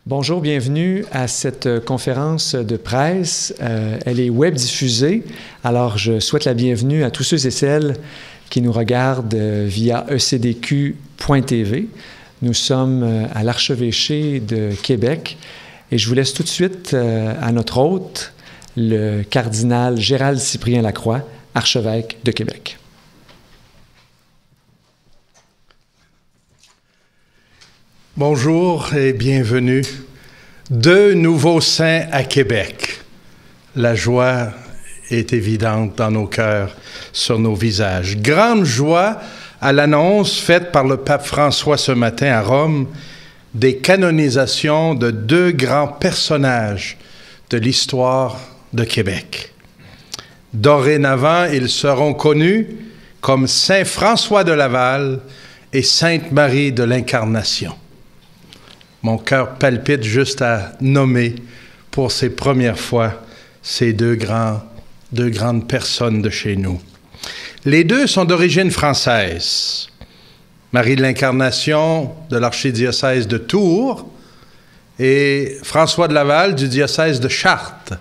Bonjour, bienvenue à cette conférence de presse. Elle est web diffusée, alors je souhaite la bienvenue à tous ceux et celles qui nous regardent via ecdq.tv. Nous sommes à l'Archevêché de Québec et je vous laisse tout de suite à notre hôte, le cardinal Gérald Cyprien Lacroix, archevêque de Québec. Bonjour et bienvenue. 2 nouveaux saints à Québec. La joie est évidente dans nos cœurs, sur nos visages. Grande joie à l'annonce faite par le pape François ce matin à Rome des canonisations de 2 grands personnages de l'histoire de Québec. Dorénavant, ils seront connus comme Saint François de Laval et Sainte Marie de l'Incarnation. Mon cœur palpite juste à nommer pour ces premières fois ces deux grandes personnes de chez nous. Les 2 sont d'origine française. Marie de l'Incarnation de l'archidiocèse de Tours et François de Laval du diocèse de Chartres.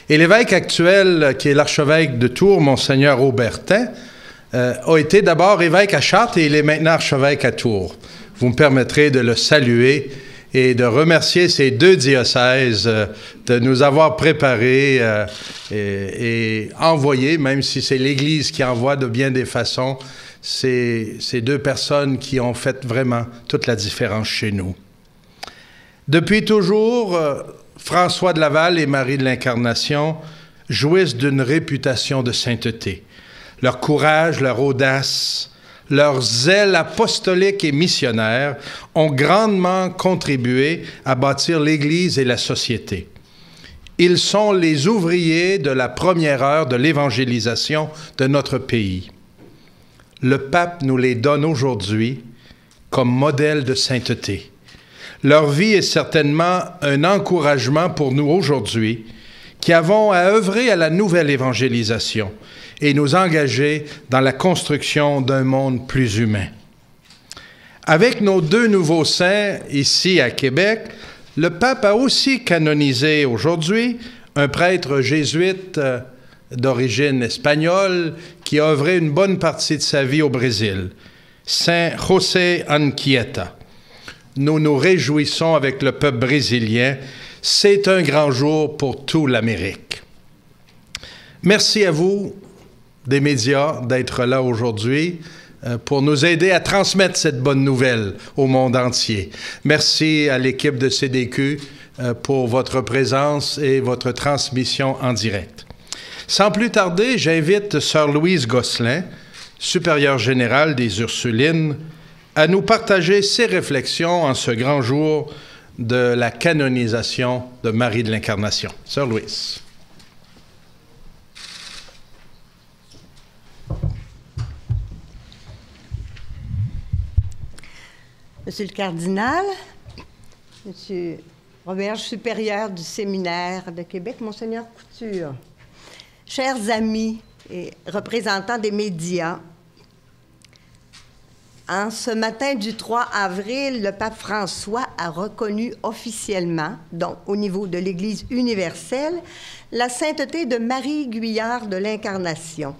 Et l'évêque actuel, qui est l'archevêque de Tours, Monseigneur Aubertin, a été d'abord évêque à Chartres et il est maintenant archevêque à Tours. Vous me permettrez de le saluer et de remercier ces 2 diocèses de nous avoir préparés et envoyés, même si c'est l'Église qui envoie de bien des façons, ces 2 personnes qui ont fait vraiment toute la différence chez nous. Depuis toujours, François de Laval et Marie de l'Incarnation jouissent d'une réputation de sainteté. Leur courage, leur audace, leur zèle apostolique et missionnaire ont grandement contribué à bâtir l'Église et la société. Ils sont les ouvriers de la première heure de l'évangélisation de notre pays. Le pape nous les donne aujourd'hui comme modèle de sainteté. Leur vie est certainement un encouragement pour nous aujourd'hui qui avons à œuvrer à la nouvelle évangélisation et nous engager dans la construction d'un monde plus humain. Avec nos 2 nouveaux saints ici à Québec, le pape a aussi canonisé aujourd'hui un prêtre jésuite d'origine espagnole qui a œuvré une bonne partie de sa vie au Brésil, Saint José Anchieta. Nous nous réjouissons avec le peuple brésilien. C'est un grand jour pour toute l'Amérique. Merci à vous, des médias, d'être là aujourd'hui pour nous aider à transmettre cette bonne nouvelle au monde entier. Merci à l'équipe de CDQ pour votre présence et votre transmission en direct. Sans plus tarder, j'invite Sœur Louise Gosselin, supérieure générale des Ursulines, à nous partager ses réflexions en ce grand jour de la canonisation de Marie de l'Incarnation. Sœur Louise. Monsieur le cardinal, Monsieur Robert, supérieur du séminaire de Québec, Monseigneur Couture, chers amis et représentants des médias, en ce matin du 3 avril, le pape François a reconnu officiellement, donc au niveau de l'Église universelle, la sainteté de Marie Guyart de l'Incarnation.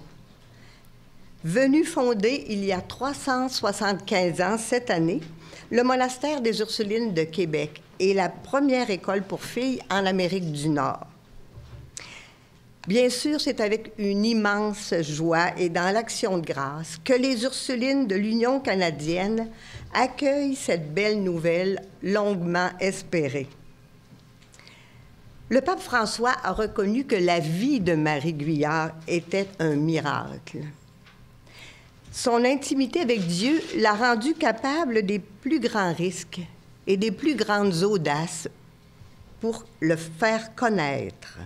Venue fonder il y a 375 ans cette année, le monastère des Ursulines de Québec est la première école pour filles en Amérique du Nord. Bien sûr, c'est avec une immense joie et dans l'action de grâce que les Ursulines de l'Union canadienne accueillent cette belle nouvelle longuement espérée. Le pape François a reconnu que la vie de Marie Guyart était un miracle. Son intimité avec Dieu l'a rendue capable des plus grands risques et des plus grandes audaces pour le faire connaître.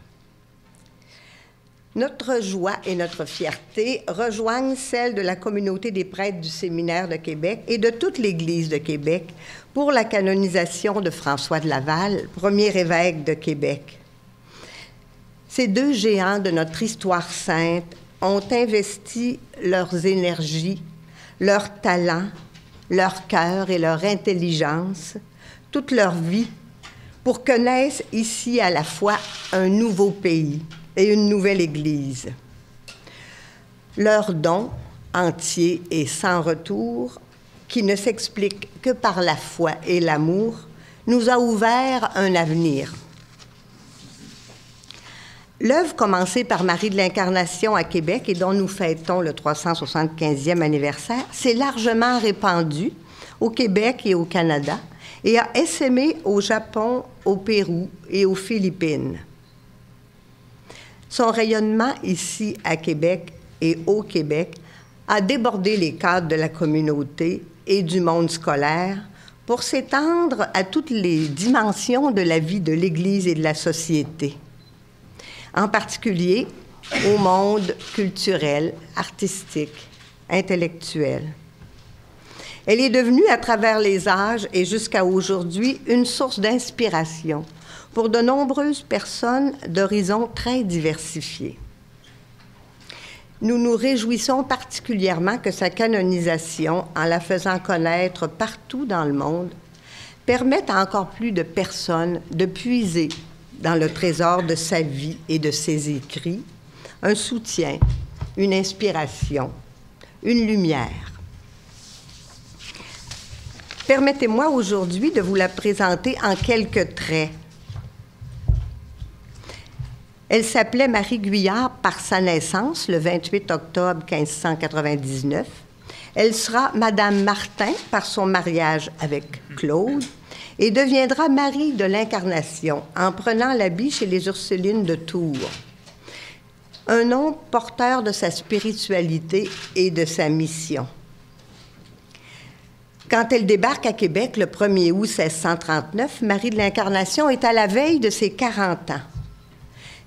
Notre joie et notre fierté rejoignent celles de la communauté des prêtres du séminaire de Québec et de toute l'Église de Québec pour la canonisation de François de Laval, premier évêque de Québec. Ces 2 géants de notre histoire sainte ont investi leurs énergies, leurs talents, leur cœur et leur intelligence, toute leur vie pour que naisse ici à la fois un nouveau pays et une nouvelle Église. Leur don, entier et sans retour, qui ne s'explique que par la foi et l'amour, nous a ouvert un avenir. L'œuvre commencée par Marie de l'Incarnation à Québec et dont nous fêtons le 375e anniversaire s'est largement répandue au Québec et au Canada et a essaimé au Japon, au Pérou et aux Philippines. Son rayonnement ici à Québec et au Québec a débordé les cadres de la communauté et du monde scolaire pour s'étendre à toutes les dimensions de la vie de l'Église et de la société, en particulier au monde culturel, artistique, intellectuel. Elle est devenue, à travers les âges et jusqu'à aujourd'hui, une source d'inspiration pour de nombreuses personnes d'horizons très diversifiés. Nous nous réjouissons particulièrement que sa canonisation, en la faisant connaître partout dans le monde, permette à encore plus de personnes de puiser dans le trésor de sa vie et de ses écrits un soutien, une inspiration, une lumière. Permettez-moi aujourd'hui de vous la présenter en quelques traits. Elle s'appelait Marie Guyard par sa naissance, le 28 octobre 1599. Elle sera Madame Martin par son mariage avec Claude et deviendra Marie de l'Incarnation en prenant l'habit chez les Ursulines de Tours. Un nom porteur de sa spiritualité et de sa mission. Quand elle débarque à Québec le 1er août 1639, Marie de l'Incarnation est à la veille de ses 40 ans.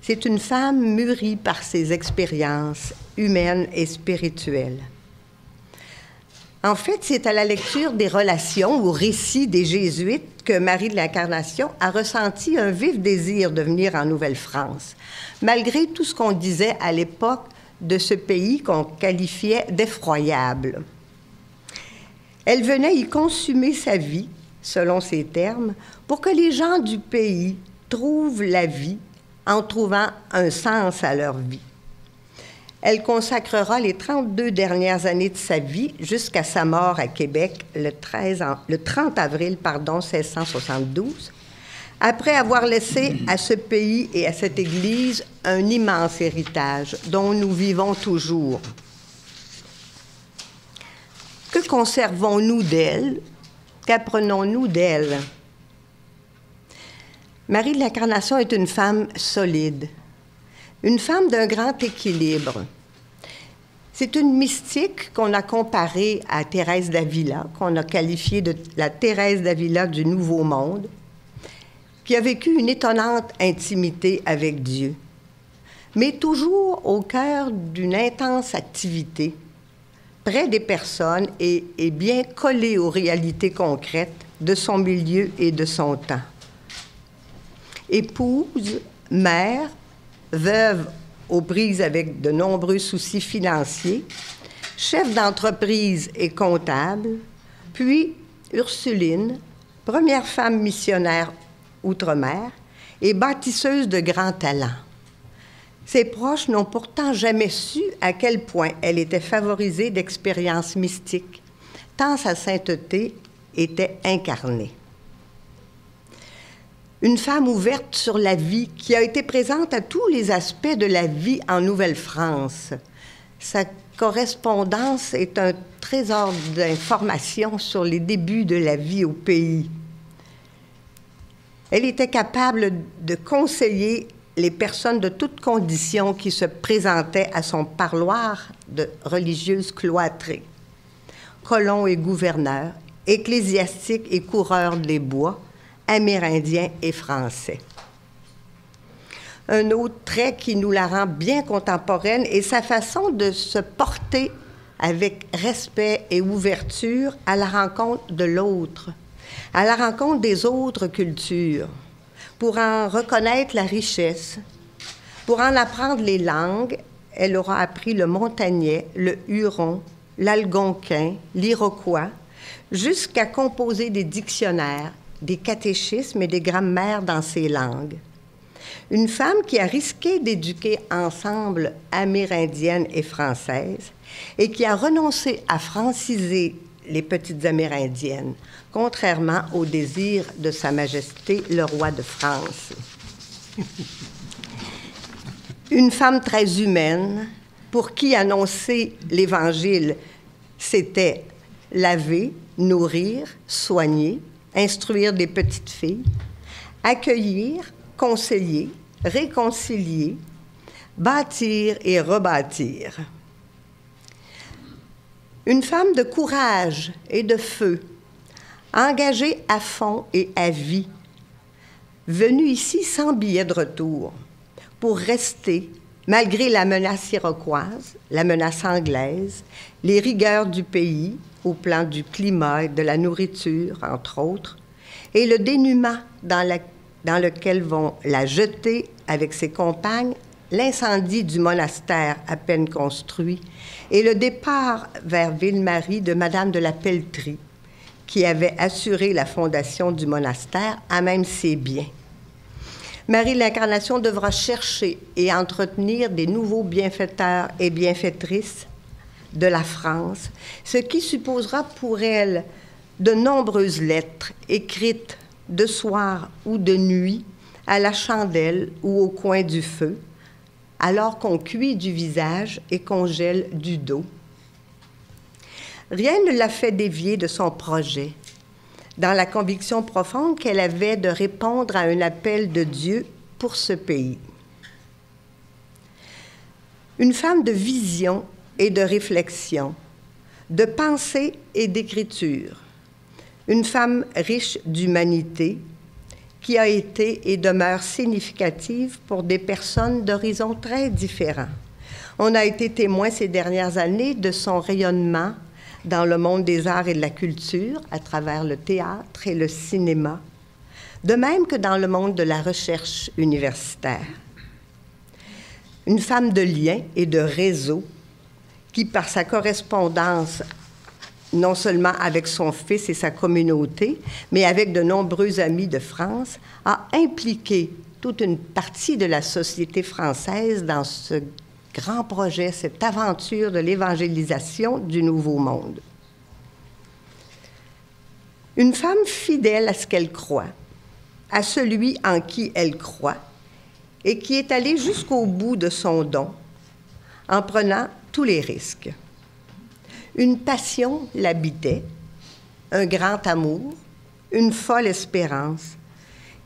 C'est une femme mûrie par ses expériences humaines et spirituelles. En fait, c'est à la lecture des relations ou récits des Jésuites que Marie de l'Incarnation a ressenti un vif désir de venir en Nouvelle-France, malgré tout ce qu'on disait à l'époque de ce pays qu'on qualifiait d'effroyable. Elle venait y consumer sa vie, selon ses termes, pour que les gens du pays trouvent la vie en trouvant un sens à leur vie. Elle consacrera les 32 dernières années de sa vie jusqu'à sa mort à Québec le 30 avril 1672, après avoir laissé à ce pays et à cette Église un immense héritage dont nous vivons toujours. Que conservons-nous d'elle? Qu'apprenons-nous d'elle? Marie de l'Incarnation est une femme solide, une femme d'un grand équilibre. C'est une mystique qu'on a comparée à Thérèse d'Avila, qu'on a qualifiée de la Thérèse d'Avila du Nouveau Monde, qui a vécu une étonnante intimité avec Dieu, mais toujours au cœur d'une intense activité, près des personnes et bien collée aux réalités concrètes de son milieu et de son temps. Épouse, mère, veuve aux prises avec de nombreux soucis financiers, chef d'entreprise et comptable, puis Ursuline, première femme missionnaire outre-mer et bâtisseuse de grands talents. Ses proches n'ont pourtant jamais su à quel point elle était favorisée d'expériences mystiques, tant sa sainteté était incarnée. Une femme ouverte sur la vie qui a été présente à tous les aspects de la vie en Nouvelle-France. Sa correspondance est un trésor d'informations sur les débuts de la vie au pays. Elle était capable de conseiller les personnes de toutes conditions qui se présentaient à son parloir de religieuses cloîtrées. Colons et gouverneurs, ecclésiastiques et coureurs des bois, Amérindiens et Français. Un autre trait qui nous la rend bien contemporaine est sa façon de se porter avec respect et ouverture à la rencontre de l'autre, à la rencontre des autres cultures, pour en reconnaître la richesse, pour en apprendre les langues. Elle aura appris le montagnais, le huron, l'algonquin, l'iroquois, jusqu'à composer des dictionnaires des catéchismes et des grammaires dans ces langues. Une femme qui a risqué d'éduquer ensemble amérindiennes et françaises et qui a renoncé à franciser les petites amérindiennes, contrairement au désir de Sa Majesté le roi de France. Une femme très humaine, pour qui annoncer l'Évangile, c'était laver, nourrir, soigner, instruire des petites filles, accueillir, conseiller, réconcilier, bâtir et rebâtir. Une femme de courage et de feu, engagée à fond et à vie, venue ici sans billet de retour, pour rester, malgré la menace iroquoise, la menace anglaise, les rigueurs du pays, au plan du climat et de la nourriture, entre autres, et le dénuement dans lequel vont la jeter avec ses compagnes, l'incendie du monastère à peine construit et le départ vers Ville-Marie de Madame de la Pelletrie, qui avait assuré la fondation du monastère à même ses biens. Marie l'Incarnation devra chercher et entretenir des nouveaux bienfaiteurs et bienfaitrices de la France, ce qui supposera pour elle de nombreuses lettres écrites de soir ou de nuit, à la chandelle ou au coin du feu, alors qu'on cuit du visage et qu'on gèle du dos. Rien ne l'a fait dévier de son projet, dans la conviction profonde qu'elle avait de répondre à un appel de Dieu pour ce pays. Une femme de vision et de réflexion, de pensée et d'écriture, une femme riche d'humanité qui a été et demeure significative pour des personnes d'horizons très différents. On a été témoin ces dernières années de son rayonnement dans le monde des arts et de la culture, à travers le théâtre et le cinéma, de même que dans le monde de la recherche universitaire. Une femme de lien et de réseau qui, par sa correspondance, non seulement avec son fils et sa communauté, mais avec de nombreux amis de France, a impliqué toute une partie de la société française dans ce grand projet, cette aventure de l'évangélisation du Nouveau Monde. Une femme fidèle à ce qu'elle croit, à celui en qui elle croit, et qui est allée jusqu'au bout de son don, en prenant tous les risques. Une passion l'habitait, un grand amour, une folle espérance,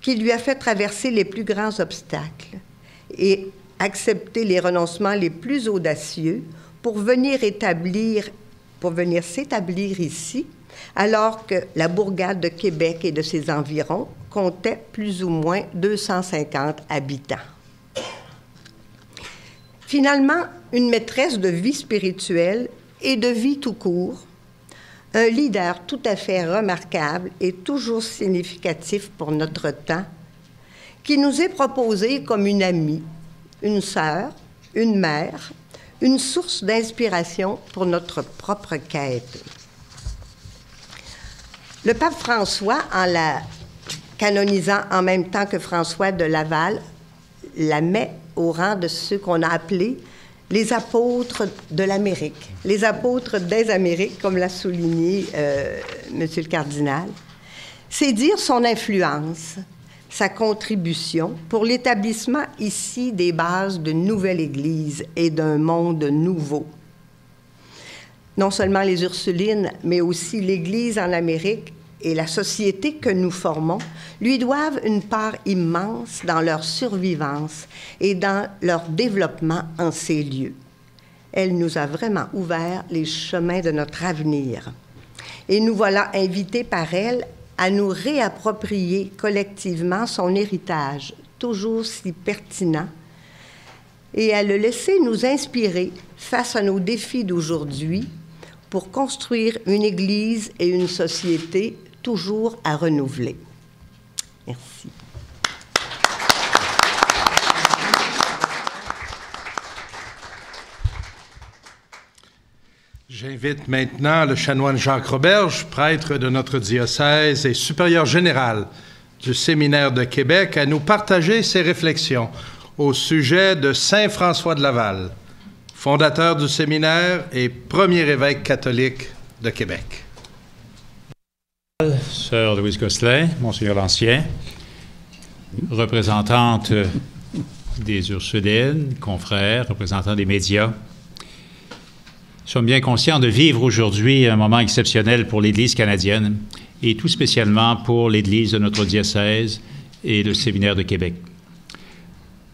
qui lui a fait traverser les plus grands obstacles et accepter les renoncements les plus audacieux pour venir s'établir ici, alors que la bourgade de Québec et de ses environs comptait plus ou moins 250 habitants. Finalement, une maîtresse de vie spirituelle et de vie tout court, un leader tout à fait remarquable et toujours significatif pour notre temps, qui nous est proposé comme une amie, une sœur, une mère, une source d'inspiration pour notre propre quête. Le pape François, en la canonisant en même temps que François de Laval, la met au rang de ceux qu'on a appelés les apôtres de l'Amérique, les apôtres des Amériques, comme l'a souligné Monsieur le cardinal. C'est dire son influence, sa contribution pour l'établissement ici des bases d'une nouvelle Église et d'un monde nouveau. Non seulement les Ursulines, mais aussi l'Église en Amérique et la société que nous formons lui doivent une part immense dans leur survivance et dans leur développement en ces lieux. Elle nous a vraiment ouvert les chemins de notre avenir. Et nous voilà invités par elle à nous réapproprier collectivement son héritage, toujours si pertinent, et à le laisser nous inspirer face à nos défis d'aujourd'hui pour construire une Église et une société toujours à renouveler. Merci. J'invite maintenant le chanoine Jacques Roberge, prêtre de notre diocèse et supérieur général du Séminaire de Québec, à nous partager ses réflexions au sujet de Saint François de Laval, fondateur du séminaire et premier évêque catholique de Québec. Sœur Louise Gosselin, Monseigneur l'Ancien, représentante des Ursulines, confrères, représentants des médias, nous sommes bien conscients de vivre aujourd'hui un moment exceptionnel pour l'Église canadienne et tout spécialement pour l'Église de notre diocèse et le Séminaire de Québec.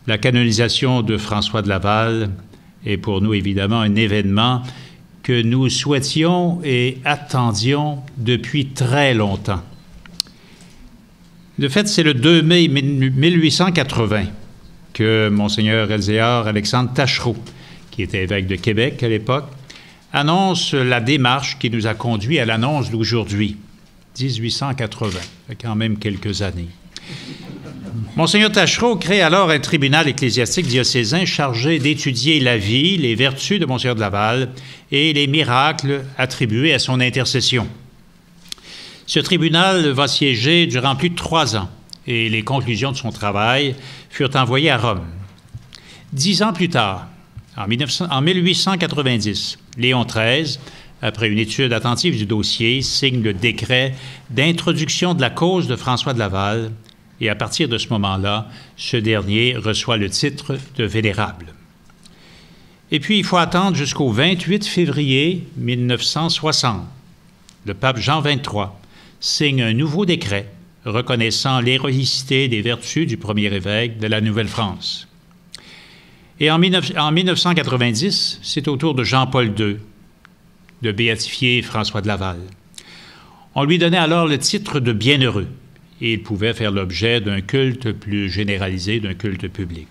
La canonisation de François de Laval est pour nous évidemment un événement que nous souhaitions et attendions depuis très longtemps. De fait, c'est le 2 mai 1880 que Monseigneur Elzéar Alexandre Taschereau, qui était évêque de Québec à l'époque, annonce la démarche qui nous a conduit à l'annonce d'aujourd'hui, 1880, fait quand même quelques années. Monseigneur Taschereau crée alors un tribunal ecclésiastique diocésain chargé d'étudier la vie, les vertus de Monseigneur de Laval et les miracles attribués à son intercession. Ce tribunal va siéger durant plus de 3 ans et les conclusions de son travail furent envoyées à Rome. 10 ans plus tard, en 1890, Léon XIII, après une étude attentive du dossier, signe le décret d'introduction de la cause de François de Laval et à partir de ce moment-là, ce dernier reçoit le titre de vénérable. Et puis, il faut attendre jusqu'au 28 février 1960. Le pape Jean XXIII signe un nouveau décret reconnaissant l'héroïcité des vertus du premier évêque de la Nouvelle-France. Et en 1990, c'est au tour de Jean-Paul II de béatifier François de Laval. On lui donnait alors le titre de bienheureux et il pouvait faire l'objet d'un culte plus généralisé, d'un culte public.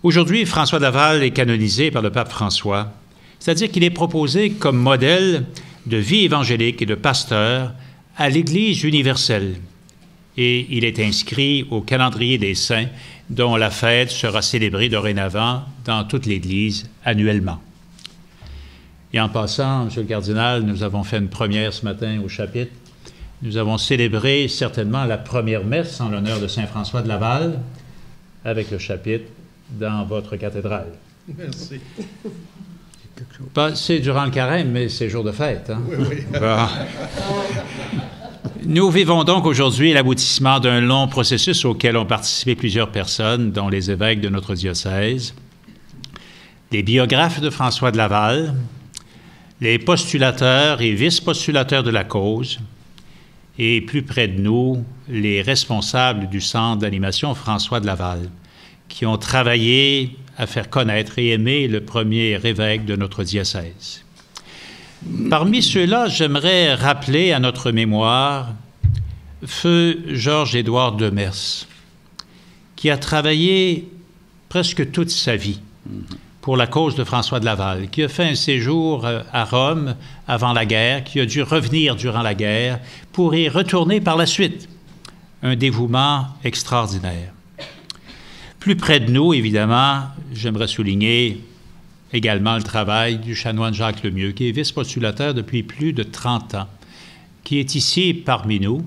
Aujourd'hui, François de Laval est canonisé par le pape François, c'est-à-dire qu'il est proposé comme modèle de vie évangélique et de pasteur à l'Église universelle. Et il est inscrit au calendrier des saints dont la fête sera célébrée dorénavant dans toute l'Église annuellement. Et en passant, Monsieur le cardinal, nous avons fait une première ce matin au chapitre. Nous avons célébré certainement la première messe en l'honneur de Saint François de Laval avec le chapitre dans votre cathédrale. Merci. C'est durant le carême, mais c'est jour de fête. Hein? Oui, oui. Bon. Nous vivons donc aujourd'hui l'aboutissement d'un long processus auquel ont participé plusieurs personnes, dont les évêques de notre diocèse, les biographes de François de Laval, les postulateurs et vice-postulateurs de la cause, et plus près de nous, les responsables du Centre d'animation François de Laval, qui ont travaillé à faire connaître et aimer le premier évêque de notre diocèse. Parmi ceux-là, j'aimerais rappeler à notre mémoire Feu Georges-Édouard Demers, qui a travaillé presque toute sa vie pour la cause de François de Laval, qui a fait un séjour à Rome avant la guerre, qui a dû revenir durant la guerre pour y retourner par la suite. Un dévouement extraordinaire. Plus près de nous, évidemment, j'aimerais souligner également le travail du chanoine Jacques Lemieux, qui est vice-postulateur depuis plus de 30 ans, qui est ici parmi nous,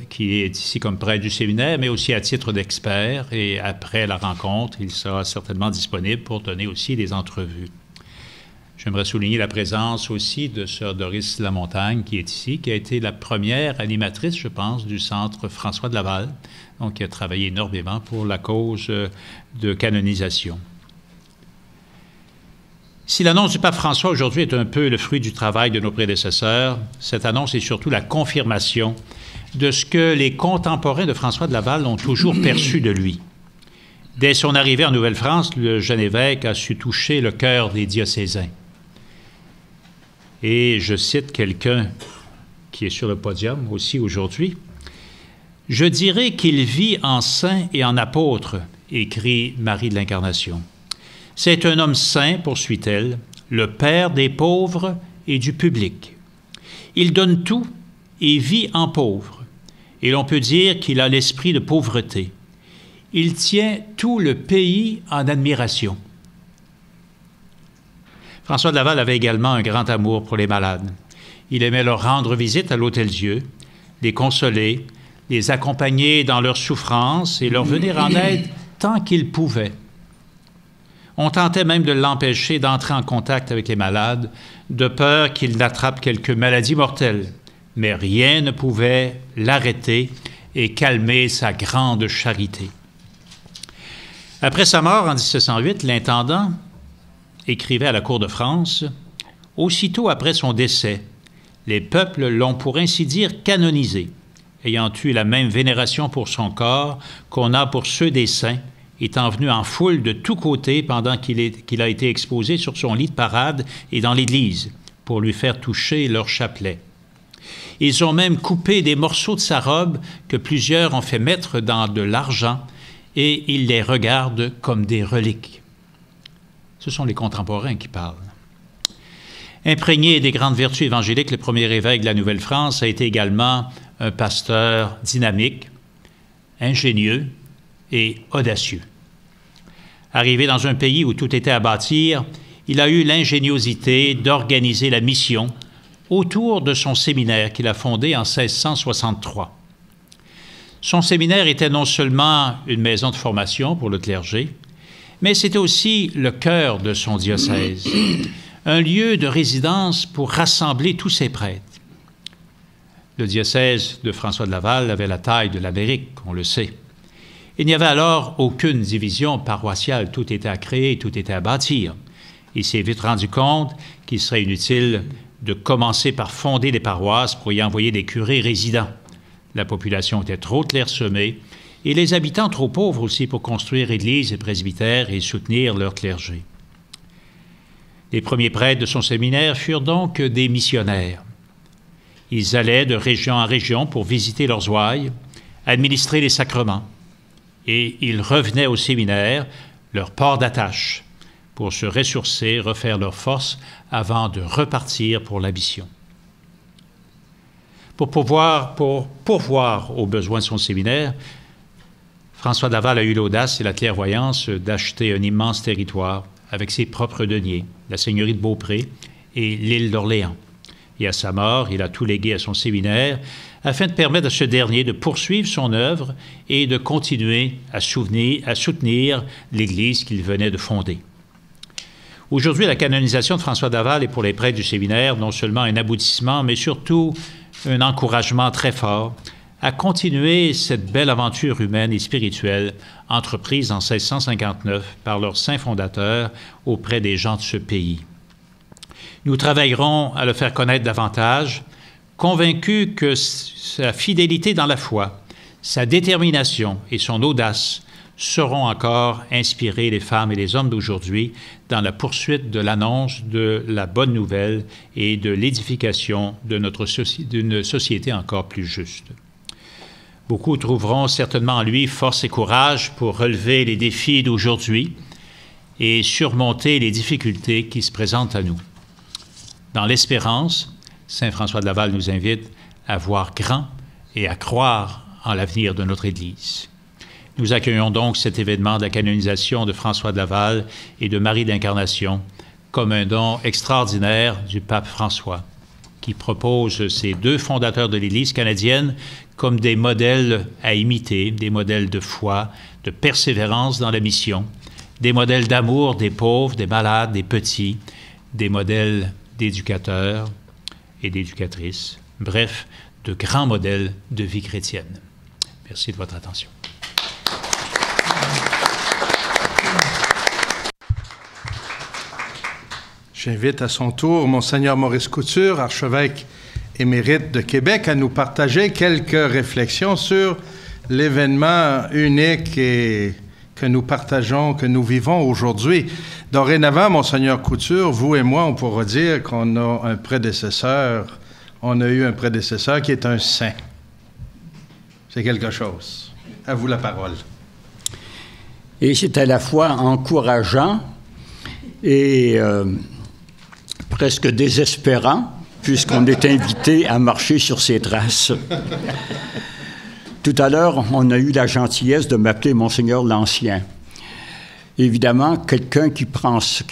qui est ici comme prêtre du séminaire, mais aussi à titre d'expert. Et après la rencontre, il sera certainement disponible pour donner aussi des entrevues. J'aimerais souligner la présence aussi de sœur Doris Lamontagne, qui est ici, qui a été la première animatrice, je pense, du Centre François de Laval, donc qui a travaillé énormément pour la cause de canonisation. Si l'annonce du pape François aujourd'hui est un peu le fruit du travail de nos prédécesseurs, cette annonce est surtout la confirmation de ce que les contemporains de François de Laval ont toujours perçu de lui. Dès son arrivée en Nouvelle-France, le jeune évêque a su toucher le cœur des diocésains. Et je cite quelqu'un qui est sur le podium aussi aujourd'hui. « Je dirais qu'il vit en saint et en apôtre », écrit Marie de l'Incarnation. « C'est un homme saint, poursuit-elle, le père des pauvres et du public. Il donne tout et vit en pauvre, et l'on peut dire qu'il a l'esprit de pauvreté. Il tient tout le pays en admiration. » François de Laval avait également un grand amour pour les malades. Il aimait leur rendre visite à l'Hôtel-Dieu, les consoler, les accompagner dans leurs souffrances et leur venir en aide tant qu'il pouvait. On tentait même de l'empêcher d'entrer en contact avec les malades, de peur qu'il n'attrape quelque maladie mortelle. Mais rien ne pouvait l'arrêter et calmer sa grande charité. Après sa mort en 1708, l'intendant écrivait à la cour de France, « Aussitôt après son décès, les peuples l'ont pour ainsi dire canonisé, ayant eu la même vénération pour son corps qu'on a pour ceux des saints, étant venu en foule de tous côtés pendant qu'il a été exposé sur son lit de parade et dans l'Église, pour lui faire toucher leur chapelet. Ils ont même coupé des morceaux de sa robe que plusieurs ont fait mettre dans de l'argent, et ils les regardent comme des reliques. » Ce sont les contemporains qui parlent. Imprégné des grandes vertus évangéliques, le premier évêque de la Nouvelle-France a été également un pasteur dynamique, ingénieux et audacieux. Arrivé dans un pays où tout était à bâtir, il a eu l'ingéniosité d'organiser la mission autour de son séminaire qu'il a fondé en 1663. Son séminaire était non seulement une maison de formation pour le clergé, mais c'était aussi le cœur de son diocèse, un lieu de résidence pour rassembler tous ses prêtres. Le diocèse de François de Laval avait la taille de l'Amérique, on le sait. Il n'y avait alors aucune division paroissiale, tout était à créer, tout était à bâtir. Il s'est vite rendu compte qu'il serait inutile de commencer par fonder des paroisses pour y envoyer des curés résidents. La population était trop clairsemée et les habitants trop pauvres aussi pour construire églises et presbytères et soutenir leur clergé. Les premiers prêtres de son séminaire furent donc des missionnaires. Ils allaient de région en région pour visiter leurs ouailles, administrer les sacrements, et ils revenaient au séminaire, leur port d'attache, pour se ressourcer, refaire leurs forces avant de repartir pour la mission. Pour pourvoir aux besoins de son séminaire, François de Laval a eu l'audace et la clairvoyance d'acheter un immense territoire avec ses propres deniers, la seigneurie de Beaupré et l'île d'Orléans. Et à sa mort, il a tout légué à son séminaire afin de permettre à ce dernier de poursuivre son œuvre et de continuer à soutenir l'Église qu'il venait de fonder. Aujourd'hui, la canonisation de François de Laval est pour les prêtres du séminaire non seulement un aboutissement, mais surtout un encouragement très fort à continuer cette belle aventure humaine et spirituelle entreprise en 1659 par leur saint fondateur auprès des gens de ce pays. Nous travaillerons à le faire connaître davantage, convaincus que sa fidélité dans la foi, sa détermination et son audace sauront encore inspirer les femmes et les hommes d'aujourd'hui dans la poursuite de l'annonce de la bonne nouvelle et de l'édification d'une société encore plus juste. Beaucoup trouveront certainement en lui force et courage pour relever les défis d'aujourd'hui et surmonter les difficultés qui se présentent à nous. Dans l'espérance, saint François de Laval nous invite à voir grand et à croire en l'avenir de notre Église. Nous accueillons donc cet événement de la canonisation de François de Laval et de Marie d'Incarnation comme un don extraordinaire du pape François, qui propose ces deux fondateurs de l'Église canadienne comme des modèles à imiter, des modèles de foi, de persévérance dans la mission, des modèles d'amour des pauvres, des malades, des petits, des modèles d'éducateurs et d'éducatrices, bref, de grands modèles de vie chrétienne. Merci de votre attention. J'invite à son tour Monseigneur Maurice Couture, archevêque émérite de Québec, à nous partager quelques réflexions sur l'événement unique et que nous partageons, que nous vivons aujourd'hui. Dorénavant, Monseigneur Couture, vous et moi, on pourra dire qu'on a un prédécesseur, on a eu un prédécesseur qui est un saint. C'est quelque chose. À vous la parole. Et c'est à la fois encourageant et presque désespérant, puisqu'on est invité à marcher sur ses traces. Tout à l'heure, on a eu la gentillesse de m'appeler Monseigneur l'Ancien. Évidemment, quelqu'un qui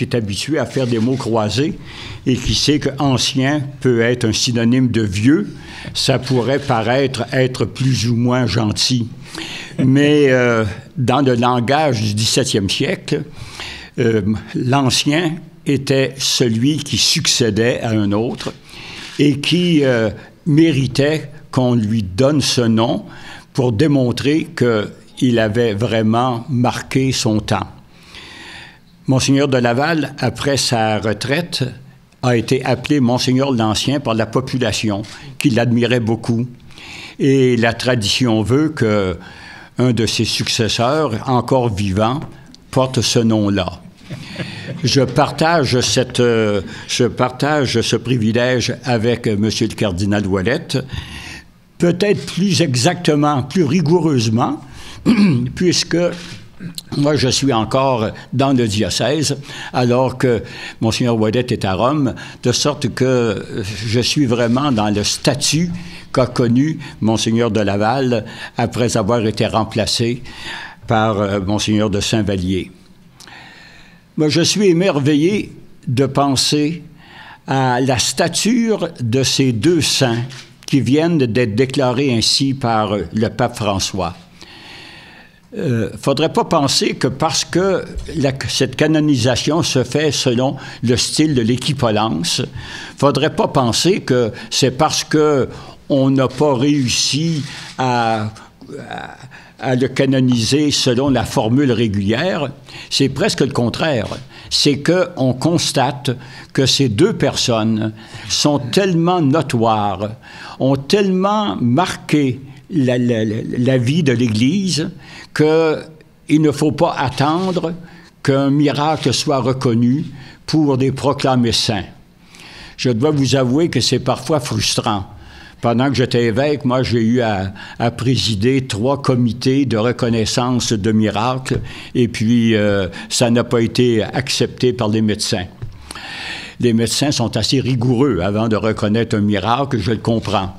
est habitué à faire des mots croisés et qui sait que ancien peut être un synonyme de vieux, ça pourrait paraître être plus ou moins gentil. Mais dans le langage du 17e siècle, l'ancien était celui qui succédait à un autre et qui méritait qu'on lui donne ce nom pour démontrer qu'il avait vraiment marqué son temps. Monseigneur de Laval, après sa retraite, a été appelé Monseigneur l'Ancien par la population, qui l'admirait beaucoup. Et la tradition veut qu'un de ses successeurs, encore vivant, porte ce nom-là. Je partage ce privilège avec M. le cardinal Ouellette, peut-être plus exactement, plus rigoureusement, puisque moi, je suis encore dans le diocèse, alors que Monseigneur Ouellette est à Rome, de sorte que je suis vraiment dans le statut qu'a connu Monseigneur de Laval après avoir été remplacé par Monseigneur de Saint-Vallier. Moi, je suis émerveillé de penser à la stature de ces deux saints qui viennent d'être déclarés ainsi par le pape François. Faudrait pas penser que parce que cette canonisation se fait selon le style de l'équipolence, faudrait pas penser que c'est parce que on n'a pas réussi à le canoniser selon la formule régulière. C'est presque le contraire. C'est qu'on constate que ces deux personnes sont tellement notoires, ont tellement marqué la vie de l'Église qu'il ne faut pas attendre qu'un miracle soit reconnu pour les proclamer saints. Je dois vous avouer que c'est parfois frustrant. Pendant que j'étais évêque, moi, j'ai eu à présider 3 comités de reconnaissance de miracles, et puis ça n'a pas été accepté par les médecins. Les médecins sont assez rigoureux avant de reconnaître un miracle, je le comprends.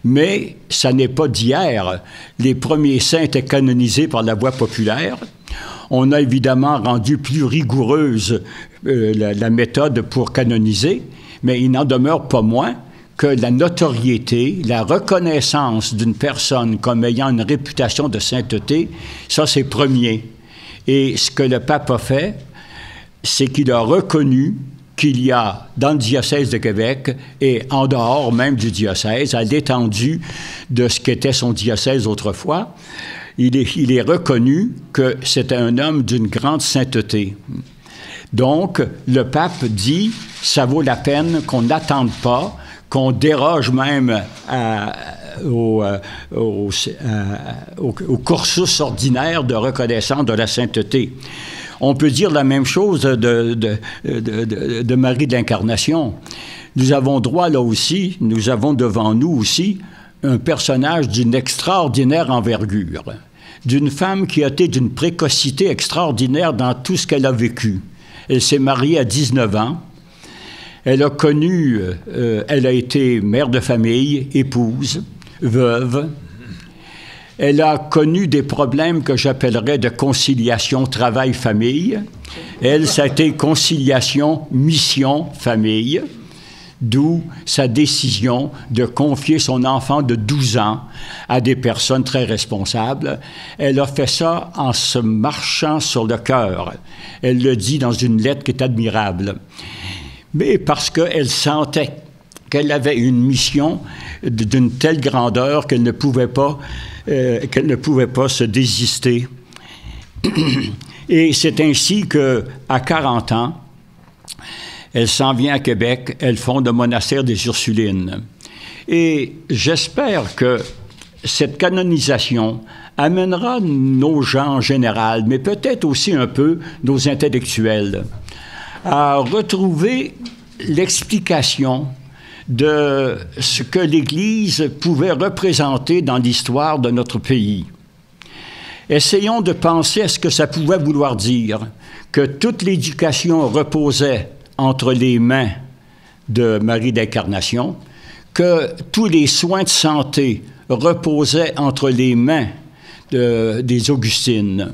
Mais ça n'est pas d'hier. Les premiers saints étaient canonisés par la voie populaire. On a évidemment rendu plus rigoureuse la méthode pour canoniser, mais il n'en demeure pas moins que la notoriété, la reconnaissance d'une personne comme ayant une réputation de sainteté, ça c'est premier. Et ce que le pape a fait, c'est qu'il a reconnu qu'il y a dans le diocèse de Québec et en dehors même du diocèse, à l'étendue de ce qu'était son diocèse autrefois, il est reconnu que c'était un homme d'une grande sainteté. Donc, le pape dit, ça vaut la peine qu'on n'attende pas, qu'on déroge même au cursus ordinaire de reconnaissance de la sainteté. On peut dire la même chose de Marie de l'Incarnation. Nous avons droit là aussi, nous avons devant nous aussi un personnage d'une extraordinaire envergure, d'une femme qui a été d'une précocité extraordinaire dans tout ce qu'elle a vécu. Elle s'est mariée à 19 ans. Elle a été mère de famille, épouse, veuve. Elle a connu des problèmes que j'appellerais de conciliation travail-famille. Elle, ça a été conciliation mission-famille, d'où sa décision de confier son enfant de 12 ans à des personnes très responsables. Elle a fait ça en se marchant sur le cœur. Elle le dit dans une lettre qui est admirable. Mais parce qu'elle sentait qu'elle avait une mission d'une telle grandeur qu'elle ne pouvait pas se désister. Et c'est ainsi qu'à 40 ans, elle s'en vient à Québec, elle fonde le monastère des Ursulines. Et j'espère que cette canonisation amènera nos gens en général, mais peut-être aussi un peu nos intellectuels, à retrouver l'explication de ce que l'Église pouvait représenter dans l'histoire de notre pays. Essayons de penser à ce que ça pouvait vouloir dire, que toute l'éducation reposait entre les mains de Marie d'Incarnation, que tous les soins de santé reposaient entre les mains des Augustines.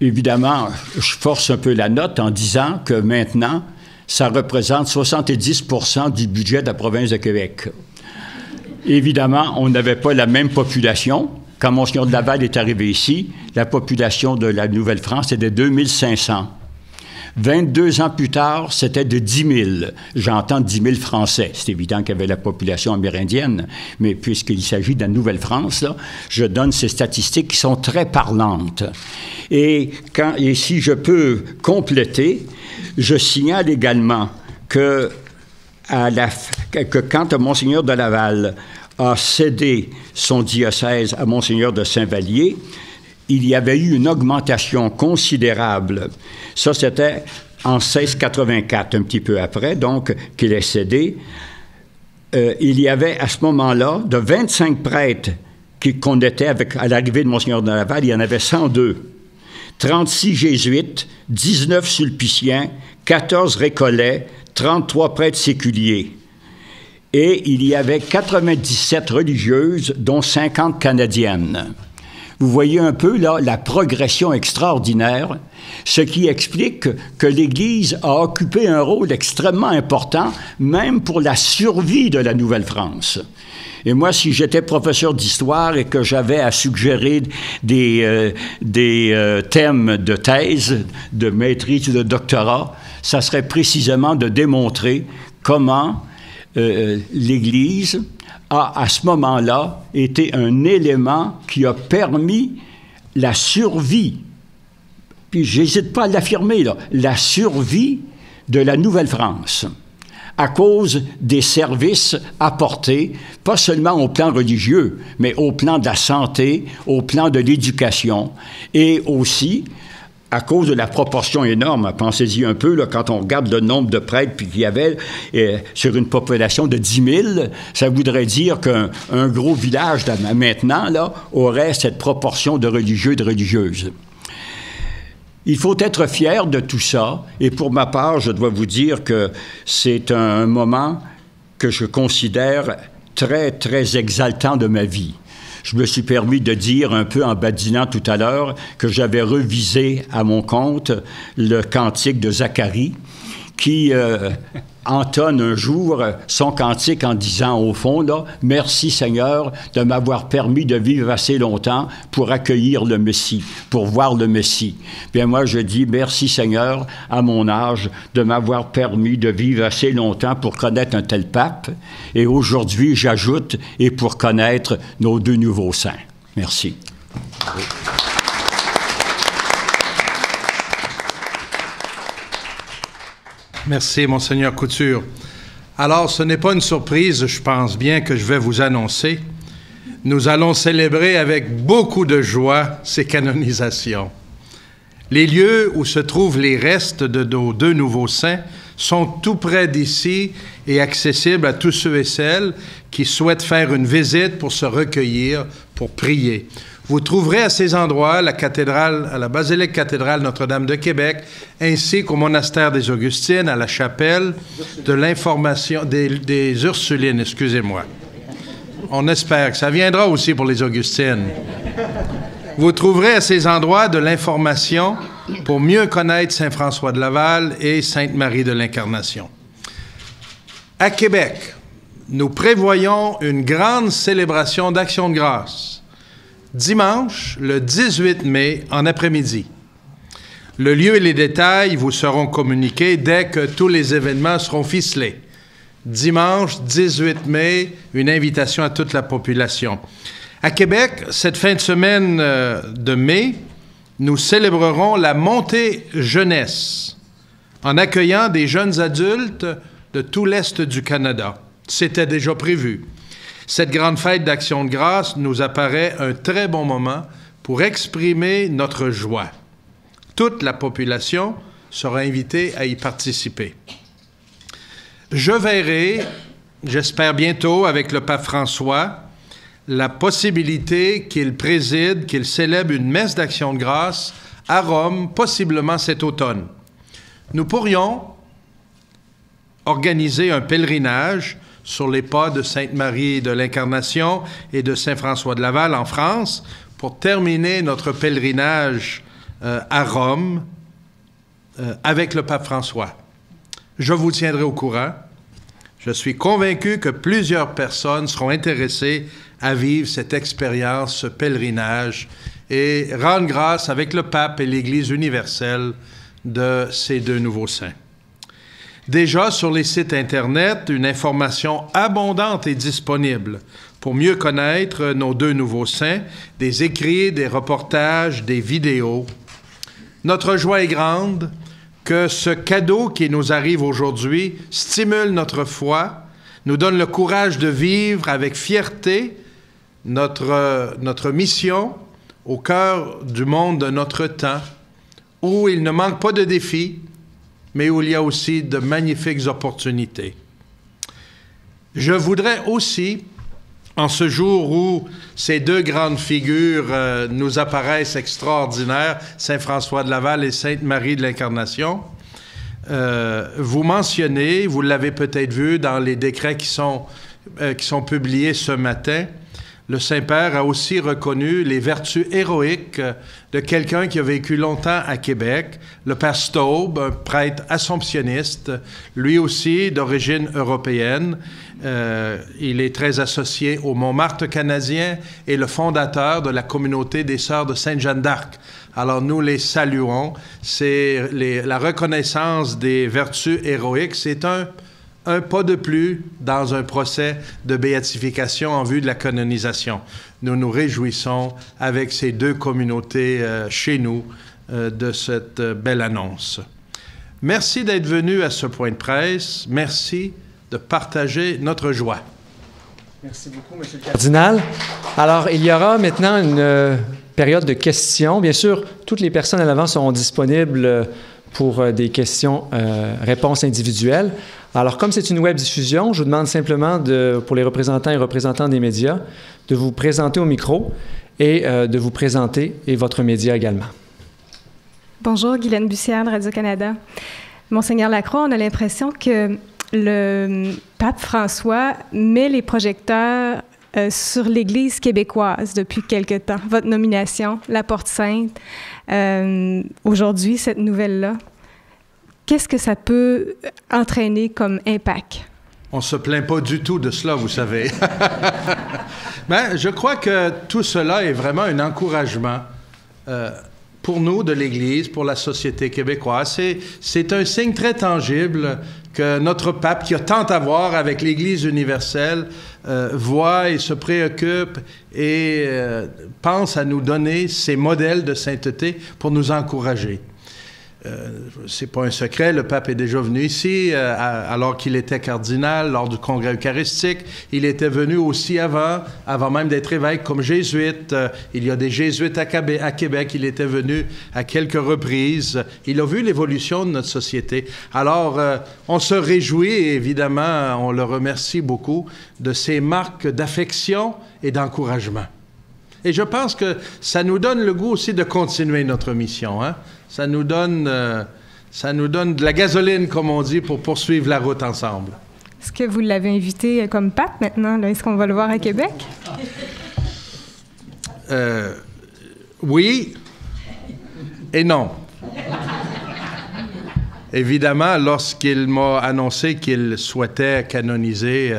Évidemment, je force un peu la note en disant que maintenant, ça représente 70% du budget de la province de Québec. Évidemment, on n'avait pas la même population. Quand Monseigneur de Laval est arrivé ici, la population de la Nouvelle-France était de 2500. 22 ans plus tard, c'était de 10 000. J'entends 10 000 Français. C'est évident qu'il y avait la population amérindienne, mais puisqu'il s'agit de la Nouvelle-France, là, je donne ces statistiques qui sont très parlantes. Et si je peux compléter, je signale également que quand Monseigneur de Laval a cédé son diocèse à Monseigneur de Saint-Vallier, il y avait eu une augmentation considérable. Ça, c'était en 1684, un petit peu après, donc, qu'il est cédé. Il y avait, à ce moment-là, de 25 prêtres qu'on était à l'arrivée de Monseigneur de Laval, il y en avait 102. 36 jésuites, 19 sulpiciens, 14 récollets, 33 prêtres séculiers. Et il y avait 97 religieuses, dont 50 canadiennes. Vous voyez un peu là la progression extraordinaire, ce qui explique que l'Église a occupé un rôle extrêmement important, même pour la survie de la Nouvelle-France. Et moi, si j'étais professeur d'histoire et que j'avais à suggérer des thèmes de thèse, de maîtrise ou de doctorat, ça serait précisément de démontrer comment l'Église a, à ce moment-là, été un élément qui a permis la survie, puis j'hésite pas à l'affirmer, là, la survie de la Nouvelle-France, à cause des services apportés, pas seulement au plan religieux, mais au plan de la santé, au plan de l'éducation, et aussi à cause de la proportion énorme. Pensez-y un peu, là, quand on regarde le nombre de prêtres qu'il y avait sur une population de 10 000, ça voudrait dire qu'un gros village maintenant là, aurait cette proportion de religieux et de religieuses. Il faut être fier de tout ça, et pour ma part, je dois vous dire que c'est un moment que je considère très, très exaltant de ma vie. Je me suis permis de dire un peu en badinant tout à l'heure que j'avais revisé à mon compte le cantique de Zacharie qui entonne un jour son cantique en disant au fond, là, « Merci Seigneur de m'avoir permis de vivre assez longtemps pour accueillir le Messie, pour voir le Messie. » Bien moi je dis « Merci Seigneur à mon âge de m'avoir permis de vivre assez longtemps pour connaître un tel pape. » Et aujourd'hui j'ajoute « Et pour connaître nos deux nouveaux saints. » Merci. Merci, Monseigneur Couture. Alors, ce n'est pas une surprise, je pense bien, que je vais vous annoncer. Nous allons célébrer avec beaucoup de joie ces canonisations. Les lieux où se trouvent les restes de nos deux nouveaux saints sont tout près d'ici et accessibles à tous ceux et celles qui souhaitent faire une visite pour se recueillir, pour prier. Vous trouverez à ces endroits la cathédrale, à la basilique cathédrale Notre-Dame de Québec, ainsi qu'au monastère des Augustines, à la chapelle de l'information des Ursulines, excusez-moi. On espère que ça viendra aussi pour les Augustines. Vous trouverez à ces endroits de l'information pour mieux connaître Saint François de Laval et Sainte Marie de l'Incarnation. À Québec, nous prévoyons une grande célébration d'Action de grâce. Dimanche, le 18 mai, en après-midi. Le lieu et les détails vous seront communiqués dès que tous les événements seront ficelés. Dimanche, 18 mai, une invitation à toute la population. À Québec, cette fin de semaine de mai, nous célébrerons la montée jeunesse en accueillant des jeunes adultes de tout l'Est du Canada. C'était déjà prévu. Cette grande fête d'Action de grâce nous apparaît un très bon moment pour exprimer notre joie. Toute la population sera invitée à y participer. Je verrai, j'espère bientôt avec le pape François, la possibilité qu'il préside, qu'il célèbre une messe d'Action de grâce à Rome, possiblement cet automne. Nous pourrions organiser un pèlerinage sur les pas de Sainte Marie de l'Incarnation et de Saint François de Laval en France pour terminer notre pèlerinage à Rome avec le pape François. Je vous tiendrai au courant. Je suis convaincu que plusieurs personnes seront intéressées à vivre cette expérience, ce pèlerinage, et rendre grâce avec le pape et l'Église universelle de ces deux nouveaux saints. Déjà, sur les sites Internet, une information abondante est disponible pour mieux connaître nos deux nouveaux saints, des écrits, des reportages, des vidéos. Notre joie est grande que ce cadeau qui nous arrive aujourd'hui stimule notre foi, nous donne le courage de vivre avec fierté notre mission au cœur du monde de notre temps, où il ne manque pas de défis, mais où il y a aussi de magnifiques opportunités. Je voudrais aussi, en ce jour où ces deux grandes figures nous apparaissent extraordinaires, Saint François de Laval et Sainte Marie de l'Incarnation, vous mentionner, vous l'avez peut-être vu dans les décrets qui sont publiés ce matin, le Saint-Père a aussi reconnu les vertus héroïques de quelqu'un qui a vécu longtemps à Québec, le Père Staub, un prêtre assomptionniste, lui aussi d'origine européenne. Il est très associé au Montmartre canadien et le fondateur de la communauté des Sœurs de Sainte-Jeanne d'Arc. Alors nous les saluons. C'est la reconnaissance des vertus héroïques, c'est un pas de plus dans un procès de béatification en vue de la canonisation. Nous nous réjouissons avec ces deux communautés chez nous de cette belle annonce. Merci d'être venu à ce point de presse. Merci de partager notre joie. Merci beaucoup, M. le Cardinal. Alors, il y aura maintenant une période de questions. Bien sûr, toutes les personnes à l'avant seront disponibles pour des questions-réponses individuelles. Alors, comme c'est une web diffusion, je vous demande simplement, pour les représentants et représentants des médias, de vous présenter au micro et de vous présenter et votre média également. Bonjour, Guylaine Bussière de Radio-Canada. Monseigneur Lacroix, on a l'impression que le pape François met les projecteurs sur l'Église québécoise depuis quelque temps. Votre nomination, la Porte Sainte, aujourd'hui, cette nouvelle-là, qu'est-ce que ça peut entraîner comme impact? On ne se plaint pas du tout de cela, vous savez. Ben, je crois que tout cela est vraiment un encouragement pour nous de l'Église, pour la société québécoise. C'est un signe très tangible que notre pape, qui a tant à voir avec l'Église universelle, voit et se préoccupe et pense à nous donner ces modèles de sainteté pour nous encourager. C'est pas un secret, le pape est déjà venu ici, alors qu'il était cardinal, lors du congrès eucharistique. Il était venu aussi avant même d'être évêque, comme jésuite. Il y a des jésuites à Québec, il était venu à quelques reprises. Il a vu l'évolution de notre société. Alors, on se réjouit et évidemment, on le remercie beaucoup de ces marques d'affection et d'encouragement. Et je pense que ça nous donne le goût aussi de continuer notre mission, hein? Ça nous donne de la gasoline, comme on dit, pour poursuivre la route ensemble. Est-ce que vous l'avez invité comme pape maintenant? Est-ce qu'on va le voir à Québec? Oui et non. Évidemment, lorsqu'il m'a annoncé qu'il souhaitait canoniser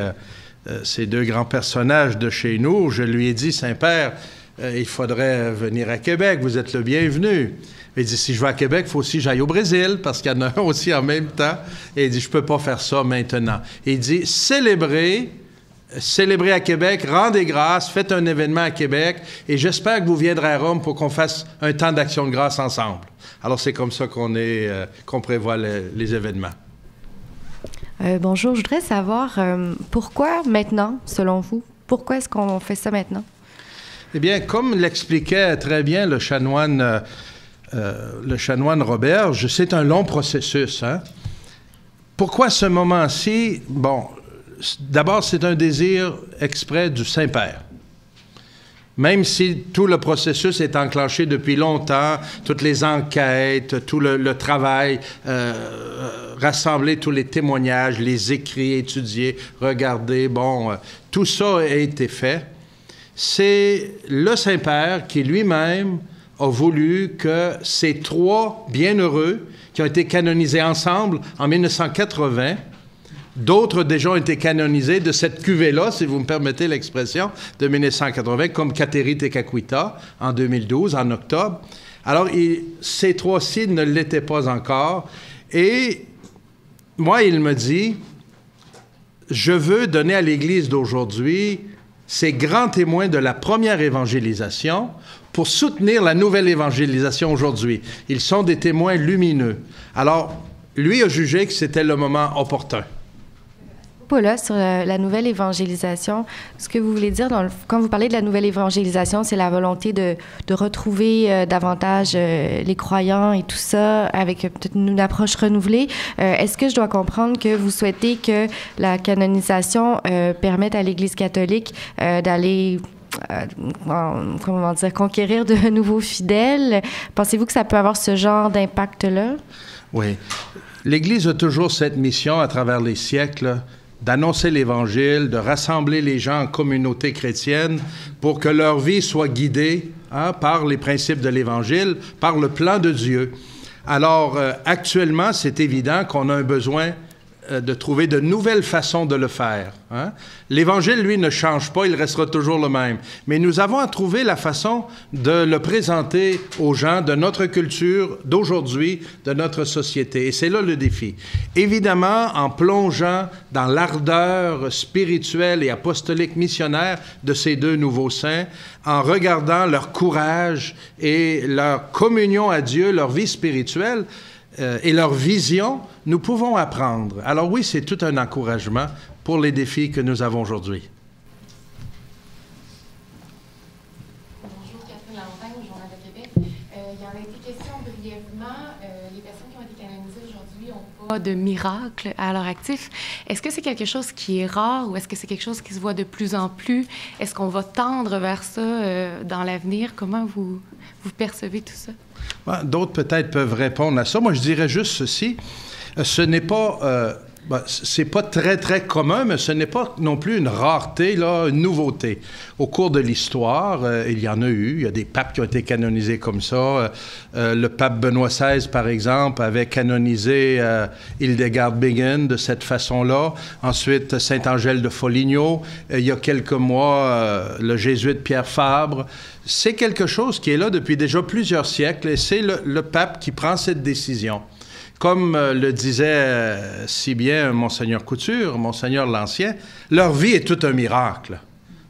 ces deux grands personnages de chez nous, je lui ai dit, Saint-Père, il faudrait venir à Québec, vous êtes le bienvenu. Il dit, si je vais à Québec, il faut aussi que j'aille au Brésil, parce qu'il y en a un aussi en même temps. Et il dit, je ne peux pas faire ça maintenant. Et il dit, célébrez à Québec, rendez grâce, faites un événement à Québec, et j'espère que vous viendrez à Rome pour qu'on fasse un temps d'action de grâce ensemble. Alors, c'est comme ça qu'on prévoit les événements. Bonjour, je voudrais savoir pourquoi maintenant, selon vous? Pourquoi est-ce qu'on fait ça maintenant? Eh bien, comme l'expliquait très bien le chanoine Roberge, c'est un long processus. Hein? Pourquoi ce moment-ci? Bon, d'abord, c'est un désir exprès du Saint-Père. Même si tout le processus est enclenché depuis longtemps, toutes les enquêtes, tout le travail, rassembler tous les témoignages, les écrits, étudier, regarder, tout ça a été fait. C'est le Saint-Père qui lui-même a voulu que ces trois bienheureux qui ont été canonisés ensemble en 1980, d'autres déjà ont été canonisés de cette cuvée-là, si vous me permettez l'expression, de 1980, comme Kateri Tekakwitha en 2012, en octobre. Alors, ces trois-ci ne l'étaient pas encore. Et moi, il me dit, je veux donner à l'Église d'aujourd'hui ces grands témoins de la première évangélisation pour soutenir la nouvelle évangélisation aujourd'hui. Ils sont des témoins lumineux. Alors, lui a jugé que c'était le moment opportun. Paula, sur la nouvelle évangélisation, ce que vous voulez dire, quand vous parlez de la nouvelle évangélisation, c'est la volonté de retrouver davantage les croyants et tout ça avec peut-être une approche renouvelée. Est-ce que je dois comprendre que vous souhaitez que la canonisation permette à l'Église catholique d'aller comment dire, conquérir de nouveaux fidèles? Pensez-vous que ça peut avoir ce genre d'impact-là? Oui. L'Église a toujours cette mission à travers les siècles d'annoncer l'Évangile, de rassembler les gens en communauté chrétienne pour que leur vie soit guidée par les principes de l'Évangile, par le plan de Dieu. Alors, actuellement, c'est évident qu'on a un besoin de trouver de nouvelles façons de le faire. L'Évangile, lui, ne change pas, il restera toujours le même. Mais nous avons à trouver la façon de le présenter aux gens de notre culture, d'aujourd'hui, de notre société. Et c'est là le défi. Évidemment, en plongeant dans l'ardeur spirituelle et apostolique missionnaire de ces deux nouveaux saints, en regardant leur courage et leur communion à Dieu, leur vie spirituelle, et leur vision, nous pouvons apprendre. Alors oui, c'est tout un encouragement pour les défis que nous avons aujourd'hui. Bonjour, Catherine Lamontagne, au Journal de Québec. Il y en a été question brièvement. Les personnes qui ont été canonisées aujourd'hui n'ont pas de miracle à leur actif. Est-ce que c'est quelque chose qui est rare ou est-ce que c'est quelque chose qui se voit de plus en plus? Est-ce qu'on va tendre vers ça dans l'avenir? Comment vous percevez tout ça? D'autres peut-être peuvent répondre à ça. Moi, je dirais juste ceci. Ce n'est pas... c'est pas très, très commun, mais ce n'est pas non plus une rareté, là, une nouveauté. Au cours de l'histoire, il y en a eu. Il y a des papes qui ont été canonisés comme ça. Le pape Benoît XVI, par exemple, avait canonisé Hildegard Bingen de cette façon-là. Ensuite, Saint-Angèle de Foligno. Il y a quelques mois, le jésuite Pierre Fabre. C'est quelque chose qui est là depuis déjà plusieurs siècles et c'est le pape qui prend cette décision. Comme le disait si bien Monseigneur Couture, Monseigneur l'Ancien, leur vie est tout un miracle.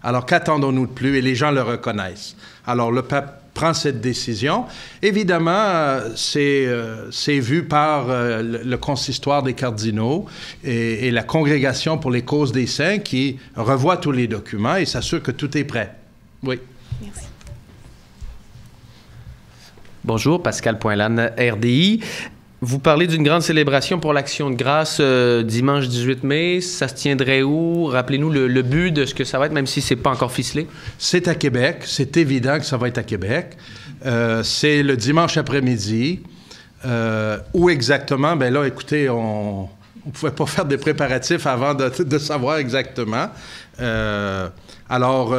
Alors qu'attendons-nous de plus? Et les gens le reconnaissent. Alors le pape prend cette décision. Évidemment, c'est vu par le consistoire des cardinaux et la congrégation pour les causes des saints qui revoit tous les documents et s'assure que tout est prêt. Oui. Merci. Bonjour, Pascal Poinlan, RDI. Vous parlez d'une grande célébration pour l'Action de grâce dimanche 18 mai. Ça se tiendrait où? Rappelez-nous le but de ce que ça va être, même si ce n'est pas encore ficelé. C'est à Québec. C'est évident que ça va être à Québec. C'est le dimanche après-midi. Où exactement? Bien là, écoutez, on ne pouvait pas faire des préparatifs avant de savoir exactement. Alors,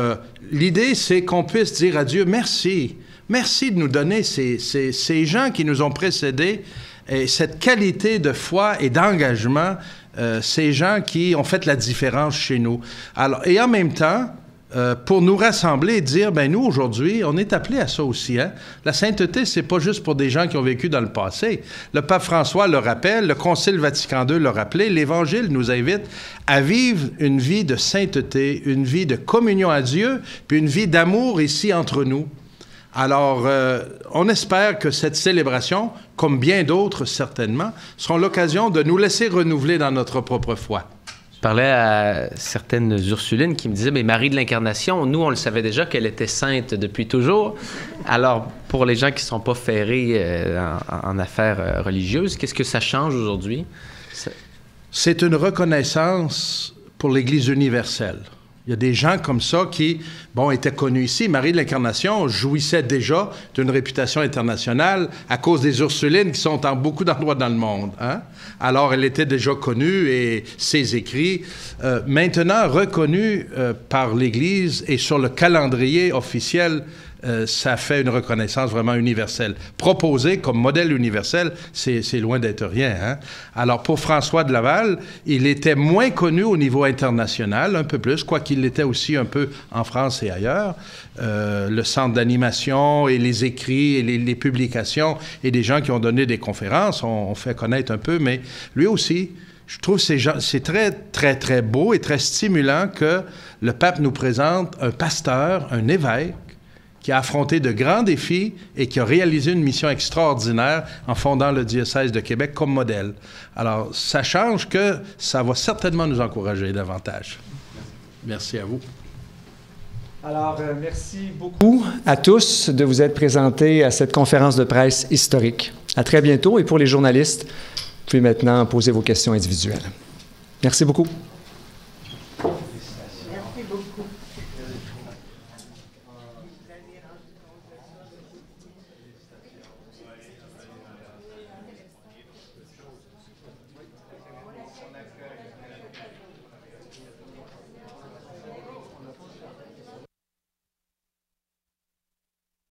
l'idée, c'est qu'on puisse dire à Dieu merci. Merci de nous donner ces gens qui nous ont précédés et cette qualité de foi et d'engagement, ces gens qui ont fait la différence chez nous. Alors, et en même temps, pour nous rassembler et dire, ben nous, aujourd'hui, on est appelés à ça aussi. Hein? La sainteté, c'est pas juste pour des gens qui ont vécu dans le passé. Le pape François le rappelle, le Concile Vatican II l'a rappelé, l'Évangile nous invite à vivre une vie de sainteté, une vie de communion à Dieu, puis une vie d'amour ici entre nous. Alors, on espère que cette célébration, comme bien d'autres certainement, sera l'occasion de nous laisser renouveler dans notre propre foi. Je parlais à certaines Ursulines qui me disaient, mais Marie de l'Incarnation, nous, on le savait déjà qu'elle était sainte depuis toujours. Alors, pour les gens qui ne sont pas ferrés en affaires religieuses, qu'est-ce que ça change aujourd'hui? C'est une reconnaissance pour l'Église universelle. Il y a des gens comme ça qui, étaient connus ici. Marie de l'Incarnation jouissait déjà d'une réputation internationale à cause des Ursulines qui sont en beaucoup d'endroits dans le monde. Hein? Alors, elle était déjà connue et ses écrits, maintenant reconnus par l'Église et sur le calendrier officiel ça fait une reconnaissance vraiment universelle. Proposé comme modèle universel, c'est loin d'être rien, hein? Alors, pour François de Laval, il était moins connu au niveau international, un peu plus, quoiqu'il l'était aussi un peu en France et ailleurs. Le centre d'animation et les écrits et les publications et des gens qui ont donné des conférences ont fait connaître un peu, mais lui aussi, je trouve que c'est très, très, très beau et très stimulant que le pape nous présente un pasteur, un évêque, qui a affronté de grands défis et qui a réalisé une mission extraordinaire en fondant le diocèse de Québec comme modèle. Alors, ça change que ça va certainement nous encourager davantage. Merci à vous. Alors, merci beaucoup à tous de vous être présentés à cette conférence de presse historique. À très bientôt et pour les journalistes, vous pouvez maintenant poser vos questions individuelles. Merci beaucoup. Merci beaucoup.